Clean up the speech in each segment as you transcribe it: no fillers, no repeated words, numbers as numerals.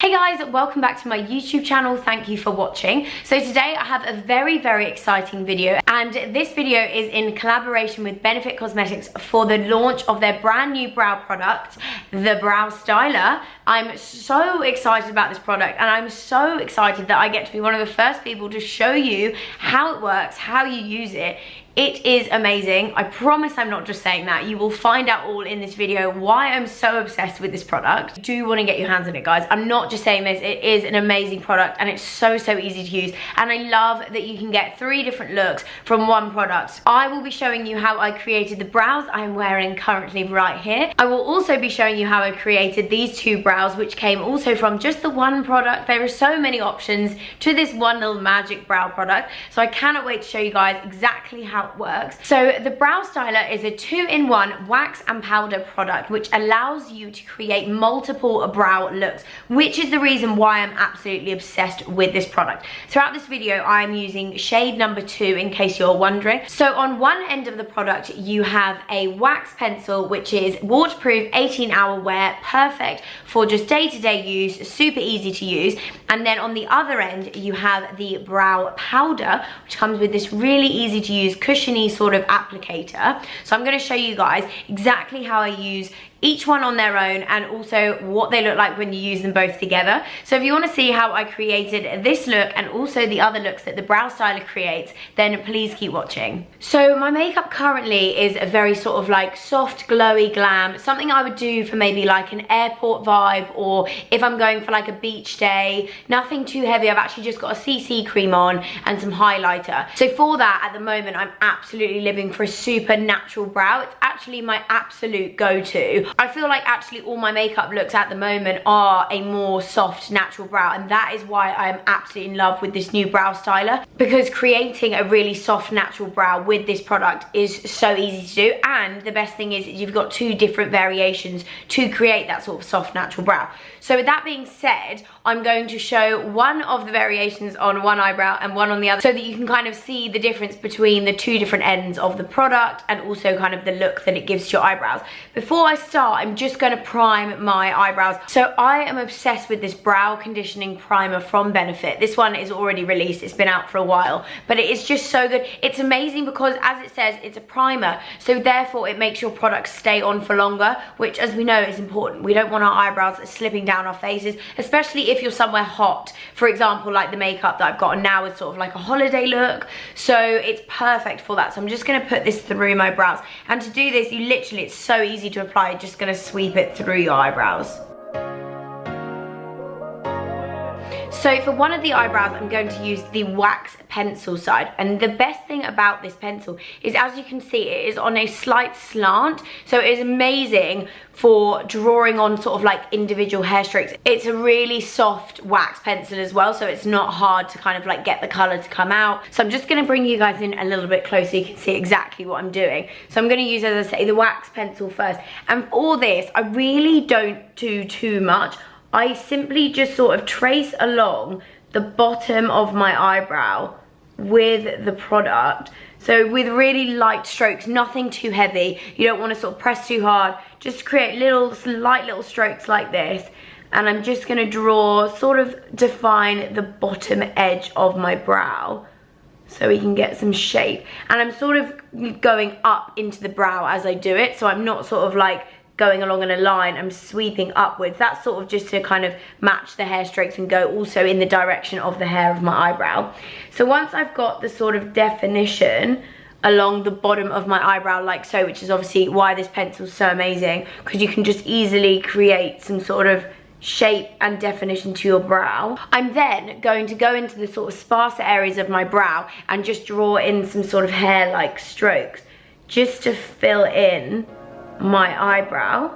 Hey guys, welcome back to my YouTube channel. Thank you for watching. So today I have a very exciting video, and this video is in collaboration with Benefit Cosmetics for the launch of their brand new brow product, the Brow Styler. I'm so excited about this product, and I'm so excited that I get to be one of the first people to show you how it works, how you use it. It is amazing. I promise I'm not just saying that. You will find out all in this video why I'm so obsessed with this product. You do want to get your hands on it, guys. I'm not just saying this. It is an amazing product, and it's so easy to use. And I love that you can get 3 different looks from one product. I will be showing you how I created the brows I'm wearing currently right here. I will also be showing you how I created these 2 brows, which came also from just the one product. There are so many options to this one little magic brow product. So I cannot wait to show you guys exactly how it works. So the Brow Styler is a 2-in-1 wax and powder product, which allows you to create multiple brow looks, which is the reason why I'm absolutely obsessed with this product. Throughout this video, I'm using shade number 2 in case you're wondering. So on one end of the product, you have a wax pencil, which is waterproof, 18-hour wear, perfect for just day-to-day use, super easy to use. And then on the other end, you have the brow powder, which comes with this really easy to use, cushiony sort of applicator. So I'm going to show you guys exactly how I use each one on their own, and also what they look like when you use them both together. So if you want to see how I created this look and also the other looks that the Brow Styler creates, then please keep watching. So my makeup currently is a very sort of like soft, glowy glam, something I would do for maybe like an airport vibe, or if I'm going for like a beach day. Nothing too heavy. I've actually just got a CC cream on and some highlighter. So for that, at the moment, I'm absolutely living for a super natural brow. It's actually my absolute go-to. I feel like actually all my makeup looks at the moment are a more soft natural brow, and that is why I am absolutely in love with this new Brow Styler, because creating a really soft natural brow with this product is so easy to do. And the best thing is you've got 2 different variations to create that sort of soft natural brow. So with that being said, I'm going to show one of the variations on one eyebrow and one on the other, so that you can kind of see the difference between the 2 different ends of the product, and also kind of the look that it gives to your eyebrows. Before I start, I'm just going to prime my eyebrows. So I am obsessed with this brow conditioning primer from Benefit. This one is already released. It's been out for a while, but it is just so good. It's amazing because, as it says, it's a primer, so therefore it makes your products stay on for longer, which, as we know, is important. We don't want our eyebrows slipping down our faces, especially if you're somewhere hot. For example, like the makeup that I've got on now is sort of like a holiday look, so it's perfect for that. So I'm just going to put this through my brows, and to do this, you literally, it's so easy to apply. Just going to sweep it through your eyebrows. So for one of the eyebrows, I'm going to use the wax pencil side, and the best thing about this pencil is, as you can see, it is on a slight slant, so it is amazing for drawing on sort of like individual hair strokes. It's a really soft wax pencil as well, so it's not hard to kind of like get the color to come out. So I'm just going to bring you guys in a little bit closer so you can see exactly what I'm doing. So I'm going to use, as I say, the wax pencil first, and for this I really don't do too much. I simply just sort of trace along the bottom of my eyebrow with the product. So with really light strokes, nothing too heavy. You don't want to sort of press too hard. Just create light little strokes like this. And I'm just going to draw, sort of define the bottom edge of my brow, so we can get some shape. And I'm sort of going up into the brow as I do it, so I'm not sort of like going along in a line, I'm sweeping upwards. That's sort of just to kind of match the hair strokes and go also in the direction of the hair of my eyebrow. So once I've got the sort of definition along the bottom of my eyebrow like so, which is obviously why this pencil is so amazing, because you can just easily create some sort of shape and definition to your brow. I'm then going to go into the sort of sparser areas of my brow and just draw in some sort of hair-like strokes, just to fill in my eyebrow.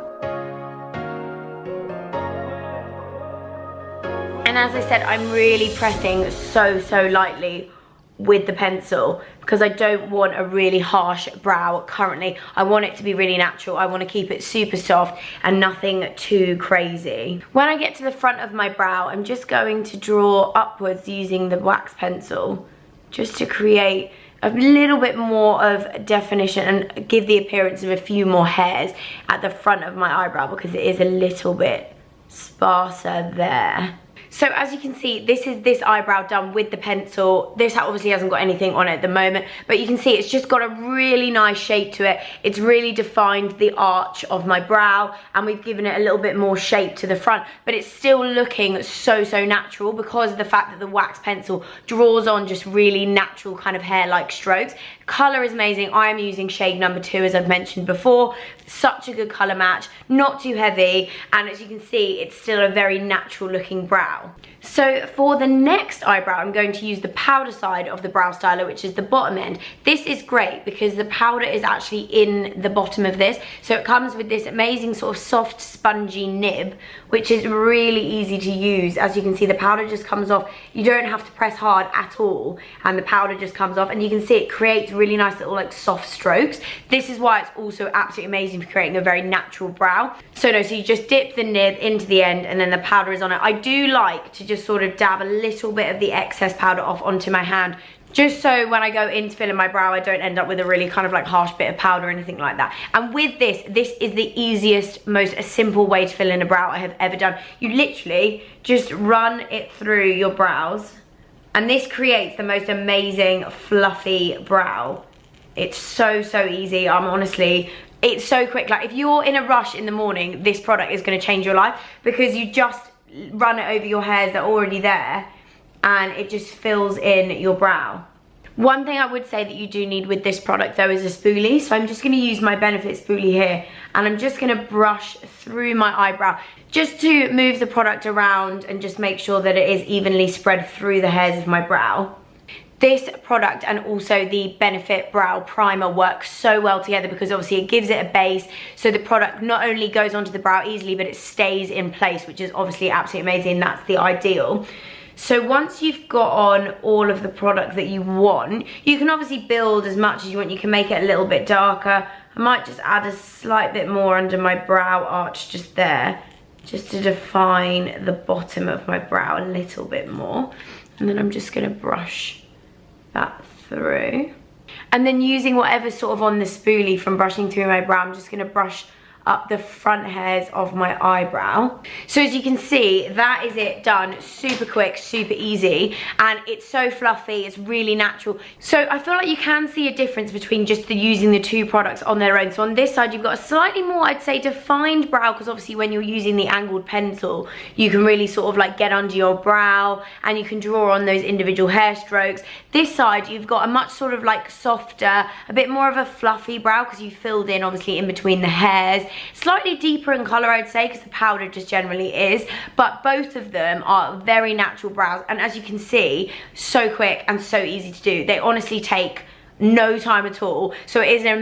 And as I said, I'm really pressing so lightly with the pencil, because I don't want a really harsh brow currently. I want it to be really natural. I want to keep it super soft and nothing too crazy. When I get to the front of my brow, I'm just going to draw upwards using the wax pencil, just to create a little bit more of definition and give the appearance of a few more hairs at the front of my eyebrow, because it is a little bit sparser there. So as you can see, this is this eyebrow done with the pencil. This obviously hasn't got anything on it at the moment, but you can see it's just got a really nice shape to it. It's really defined the arch of my brow, and we've given it a little bit more shape to the front, but it's still looking so natural because of the fact that the wax pencil draws on just really natural kind of hair-like strokes. Color is amazing. I am using shade number 2, as I've mentioned before. Such a good color match, not too heavy, and as you can see, it's still a very natural looking brow. So for the next eyebrow, I'm going to use the powder side of the brow styler, which is the bottom end. This is great because the powder is actually in the bottom of this. So it comes with this amazing sort of soft, spongy nib, which is really easy to use. As you can see, the powder just comes off. You don't have to press hard at all, and the powder just comes off. And you can see it creates really nice little like soft strokes. This is why it's also absolutely amazing for creating a very natural brow. So you just dip the nib into the end, and then the powder is on it. I do like to just sort of dab a little bit of the excess powder off onto my hand, just so when I go in to fill in my brow, I don't end up with a really kind of like harsh bit of powder or anything like that. And with this is the easiest, most simple way to fill in a brow I have ever done. You literally just run it through your brows, and this creates the most amazing fluffy brow. It's so easy. It's so quick. Like if you're in a rush in the morning, this product is going to change your life because you just run it over your hairs that are already there, and it just fills in your brow. One thing I would say that you do need with this product though is a spoolie. So I'm just going to use my Benefit spoolie here, and I'm just going to brush through my eyebrow just to move the product around and just make sure that it is evenly spread through the hairs of my brow. This product and also the Benefit Brow Primer work so well together because obviously it gives it a base, so the product not only goes onto the brow easily, but it stays in place, which is obviously absolutely amazing. That's the ideal. So once you've got on all of the product that you want, you can obviously build as much as you want. You can make it a little bit darker. I might just add a slight bit more under my brow arch just there, just to define the bottom of my brow a little bit more. And then I'm just gonna brush that through, and then using whatever's sort of on the spoolie from brushing through my brow, I'm just going to brush up the front hairs of my eyebrow. So as you can see, that is it done. Super quick, super easy, and it's so fluffy, it's really natural. So I feel like you can see a difference between just using the two products on their own. So on this side, you've got a slightly more, I'd say, defined brow, because obviously when you're using the angled pencil, you can really sort of like get under your brow and you can draw on those individual hair strokes. This side, you've got a much sort of like softer, a bit more of a fluffy brow because you filled in obviously in between the hairs. Slightly deeper in colour, I'd say, because the powder just generally is, but both of them are very natural brows, and as you can see, so quick and so easy to do. They honestly take no time at all. So it is an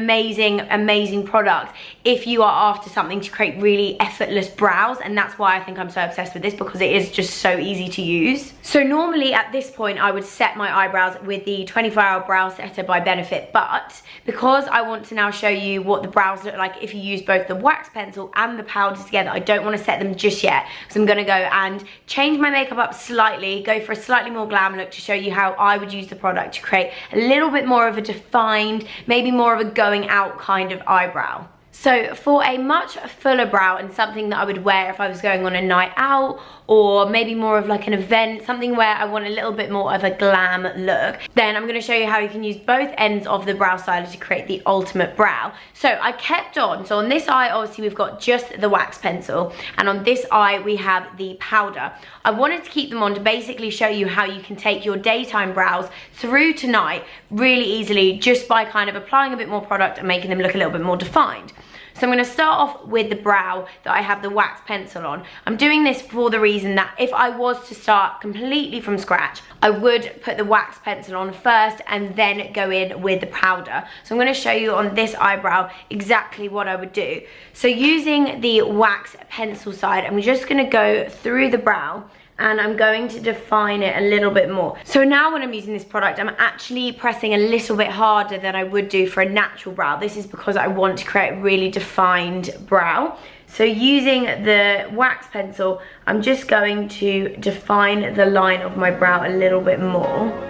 amazing product if you are after something to create really effortless brows, and that's why I think I'm so obsessed with this, because it is just so easy to use. So normally at this point I would set my eyebrows with the 24-hour brow setter by Benefit, but because I want to now show you what the brows look like if you use both the wax pencil and the powder together, I don't want to set them just yet, because I'm going to go and change my makeup up slightly, go for a slightly more glam look to show you how I would use the product to create a little bit more of a defined, maybe more of a going out kind of eyebrow. So for a much fuller brow and something that I would wear if I was going on a night out, or maybe more of like an event, something where I want a little bit more of a glam look, then I'm going to show you how you can use both ends of the brow styler to create the ultimate brow. So I kept on, so on this eye obviously we've got just the wax pencil, and on this eye we have the powder. I wanted to keep them on to basically show you how you can take your daytime brows through to night really easily, just by kind of applying a bit more product and making them look a little bit more defined. So I'm going to start off with the brow that I have the wax pencil on. I'm doing this for the reason that if I was to start completely from scratch, I would put the wax pencil on first and then go in with the powder. So I'm going to show you on this eyebrow exactly what I would do. So using the wax pencil side, I'm just going to go through the brow, and I'm going to define it a little bit more. So now when I'm using this product, I'm actually pressing a little bit harder than I would do for a natural brow. This is because I want to create a really defined brow. So using the wax pencil, I'm just going to define the line of my brow a little bit more.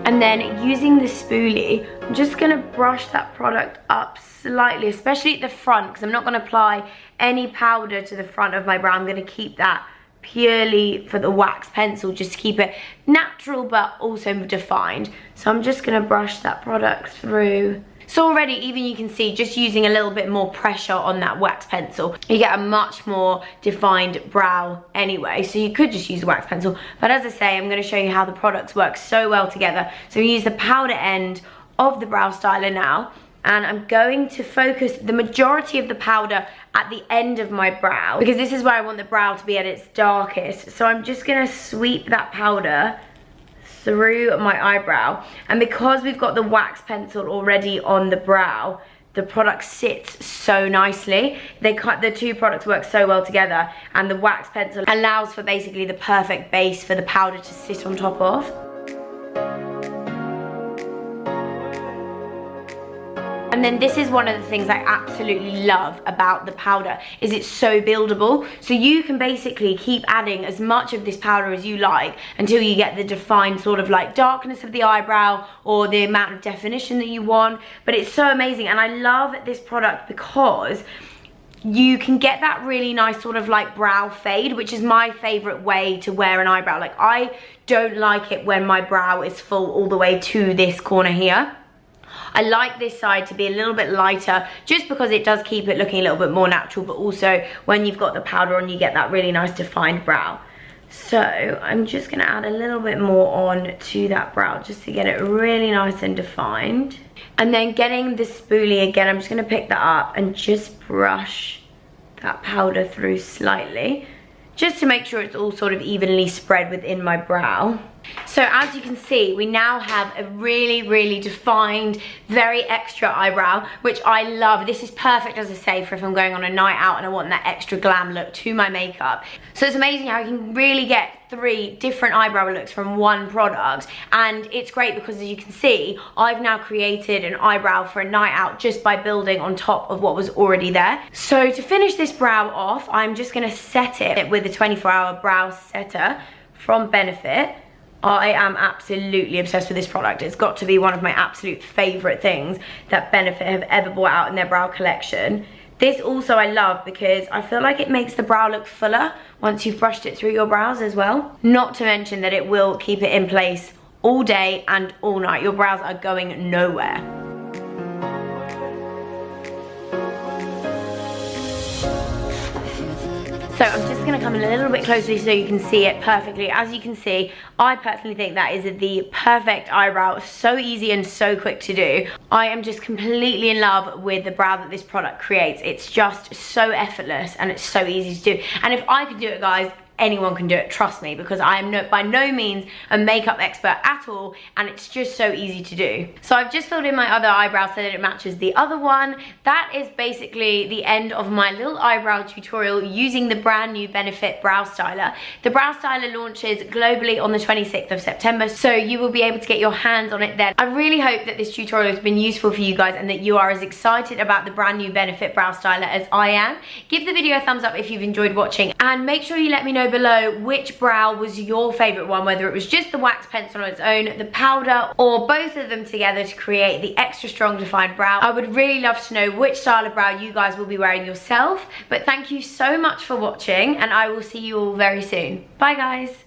And then using the spoolie, I'm just gonna brush that product up slightly, especially at the front, because I'm not gonna apply any powder to the front of my brow. I'm gonna keep that purely for the wax pencil, just to keep it natural but also defined. So I'm just gonna brush that product through. So already, even you can see, just using a little bit more pressure on that wax pencil, you get a much more defined brow anyway. So you could just use a wax pencil, but as I say, I'm going to show you how the products work so well together. So we use the powder end of the brow styler now, and I'm going to focus the majority of the powder at the end of my brow, because this is where I want the brow to be at its darkest. So I'm just going to sweep that powder through my eyebrow, and because we've got the wax pencil already on the brow, the product sits so nicely. The two products work so well together, and the wax pencil allows for basically the perfect base for the powder to sit on top of. And then this is one of the things I absolutely love about the powder, is it's so buildable. So you can basically keep adding as much of this powder as you like until you get the defined sort of like darkness of the eyebrow or the amount of definition that you want. But it's so amazing, and I love this product because you can get that really nice sort of like brow fade, which is my favorite way to wear an eyebrow. Like, I don't like it when my brow is full all the way to this corner here. I like this side to be a little bit lighter, just because it does keep it looking a little bit more natural, but also when you've got the powder on, you get that really nice defined brow. So I'm just gonna add a little bit more on to that brow just to get it really nice and defined. And then getting the spoolie again, I'm just gonna pick that up and just brush that powder through slightly, just to make sure it's all sort of evenly spread within my brow. So as you can see, we now have a really, really defined, very extra eyebrow, which I love. This is perfect, as I say, for if I'm going on a night out and I want that extra glam look to my makeup. So it's amazing how you can really get 3 different eyebrow looks from one product, and it's great because, as you can see, I've now created an eyebrow for a night out just by building on top of what was already there. So to finish this brow off, I'm just going to set it with a 24-hour brow setter from Benefit. I am absolutely obsessed with this product. It's got to be one of my absolute favorite things that Benefit have ever brought out in their brow collection. This also I love because I feel like it makes the brow look fuller once you've brushed it through your brows as well. Not to mention that it will keep it in place all day and all night. Your brows are going nowhere. So I'm just gonna come in a little bit closely so you can see it perfectly. As you can see, I personally think that is the perfect eyebrow. So easy and so quick to do. I am just completely in love with the brow that this product creates. It's just so effortless and it's so easy to do. And if I could do it, guys, anyone can do it, trust me, because I am by no means a makeup expert at all, and it's just so easy to do. So I've just filled in my other eyebrow so that it matches the other one. That is basically the end of my little eyebrow tutorial using the brand new Benefit Brow Styler. The Brow Styler launches globally on the 26th of September, so you will be able to get your hands on it then. I really hope that this tutorial has been useful for you guys and that you are as excited about the brand new Benefit Brow Styler as I am. Give the video a thumbs up if you've enjoyed watching, and make sure you let me know below which brow was your favorite one, whether it was just the wax pencil on its own, the powder, or both of them together to create the extra strong defined brow. I would really love to know which style of brow you guys will be wearing yourself. But thank you so much for watching, and I will see you all very soon. Bye guys.